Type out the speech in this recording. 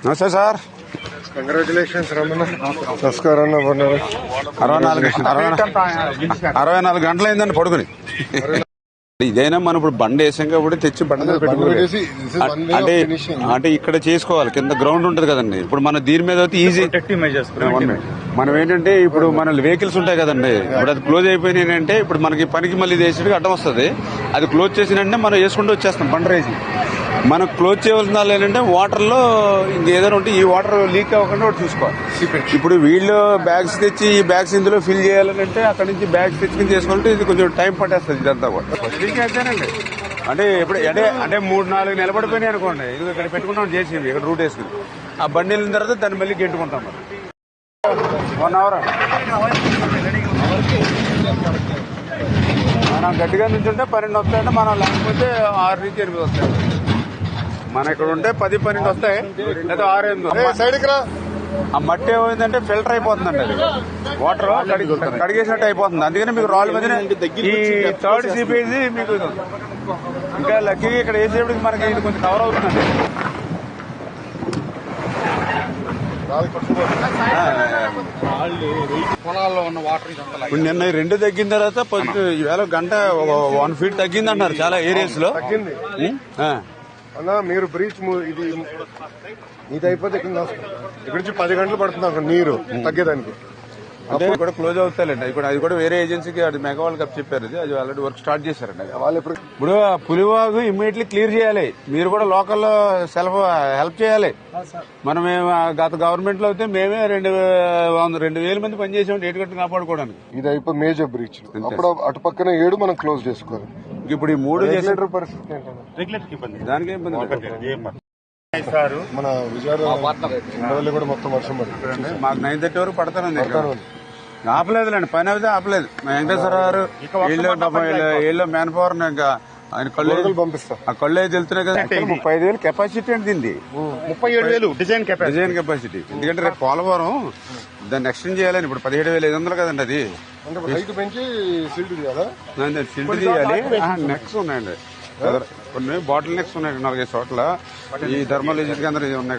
నమస్తే sir. Congratulations Ramana. నమస్కారం. 64 గంటలైందండి పడుకుని. ఇదైనా మనం ఇప్పుడు బండి వేసాం కాబట్టి తెచ్చి బండి మీద పెట్టుకోవాలి. అంటే ఇక్కడ చేసుకోవాలి, కింద గ్రౌండ్ ఉంటుంది కదండి. ఇప్పుడు మన దీని మీద అయితే ఈజీ. మనం ఏంటంటే ఇప్పుడు మన వెహికల్స్ ఉంటాయి కదండి, ఇప్పుడు అది క్లోజ్ అయిపోయినాయి అంటే ఇప్పుడు మనకి పనికి మళ్ళీ వేసేటికి అడ్డం వస్తుంది. అది క్లోజ్ చేసినంటే మనం వేసుకుంటూ వచ్చేస్తాం బండి రేసి. మనం క్లోజ్ చేయవలసిన వాళ్ళు ఏంటంటే వాటర్ లో ఇంకేదైనా ఉంటే ఈ వాటర్ లీక్ అవ్వకుండా ఒకటి చూసుకోవాలి. ఇప్పుడు వీళ్ళు బ్యాగ్స్ తెచ్చి ఈ బ్యాగ్స్ ఇందులో ఫిల్ చేయాలని అంటే అక్కడ నుంచి బ్యాగ్స్ తెచ్చుకుని చేసుకుంటే ఇది కొంచెం టైం పట్టేస్తుంది ఇదంతా కూడా. అంతేనండి. అంటే ఇప్పుడు అంటే 3-4 నిలబడిపోయినాయి అనుకోండి, ఇది ఇక్కడ పెట్టుకుంటాం చేసి ఇక్కడ రూట్ వేసుకుని ఆ బండి వెళ్ళిన తర్వాత దాన్ని మళ్ళీ గెంటుకుంటాం. మనం 1 అవర్ మనం గట్టిగా నుంచి ఉంటే 12 వస్తాయంటే, మనం లేకపోతే 6 నుంచి 8 వస్తాయి. మన ఇక్కడ ఉంటే 10-12 వస్తాయి, లేదా 6-8 సైడ్కి రా. ఆ మట్టి ఏమైందంటే ఫిల్టర్ అయిపోతుందండి, అది వాటర్ కడిగేసినట్టు అయిపోతుంది. అందుకని మీకు రాళ్ళ మధ్యన ఈ థర్డ్ సీపేజ్ మీకు ఇంకా లక్కీగా ఇక్కడ వేసేప్పటికి మనకి ఇది కొంచెం కవర్ అవుతుందండి. పొలాల్లో ఉన్న వాటర్ ఇప్పుడు నిన్న 2 తగ్గిన తర్వాత ఈవేళ గంట 1 ఫీట్ తగ్గింది అంటున్నారు చాలా ఏరియాస్ లో. తగ్గింది అన్నా. మీరు బ్రీచ్ ఇది అయిపోతే ఇక్కడ నుంచి 10 గంటలు పడుతుంది అక్కడ నీరు తగ్గేదానికి. అప్పుడు కూడా క్లోజ్ అవుతాయండి. ఇప్పుడు అది కూడా వేరే ఏజెన్సీకి అది మెగా వాళ్ళకి అప్ చెప్పారు. అది ఆల్రెడీ వర్క్ స్టార్ట్ చేశారండి. వాళ్ళు ఇప్పుడు పులివాగు ఇమ్మీడియట్లీ క్లియర్ చేయాలి. మీరు కూడా లోకల్లో హెల్ప్ చేయాలి. మనం గత గవర్నమెంట్ లో అయితే మేమే 2,000 మంది పనిచేసాం ఏటుగట్టు కాపాడుకోవడానికి. ఇది అయిపోయి మేజర్ బ్రీచ్. అప్పుడు అటు పక్కన 7 మనం క్లోజ్ చేసుకోవాలి. ఇప్పుడు ఈ 3 చేసే పరిస్థితి దానికి ఇబ్బంది. మన విజయవాడ కూడా మొత్తం వర్షం పడుతుంది. మాకు 9:30 వరకు పడతానండి. ఆపలేదులేండి, పని అయితే ఆపలేదు. వెంకటేశ్వర గారు వీళ్ళు మ్యాన్ పవర్ ఇంకా ఆయన కళ్ళు పంపిస్తాం. ఆ కళ్ళు అయితే వెళ్తున్నాయి కదా. 35,000 కెపాసిటీ అండి దీన్ని. 37,000 డిజైన్ కెపాసిటీ. ఎందుకంటే రేపు పోలవరం దాన్ని ఎక్స్టెండ్ చేయాలని. ఇప్పుడు 17,500 కదండి అది. హైట్ పెంచి సిల్ట్ చేయాలా? సిల్ట్ చేయాలి. నెక్స్ ఉన్నాయండి, కొన్ని బాటిల్ నెక్స్ ఉన్నాయి 4-5 చోట్ల. ఈ థర్మల్ కేంద్రం ఉన్నాయి కదా.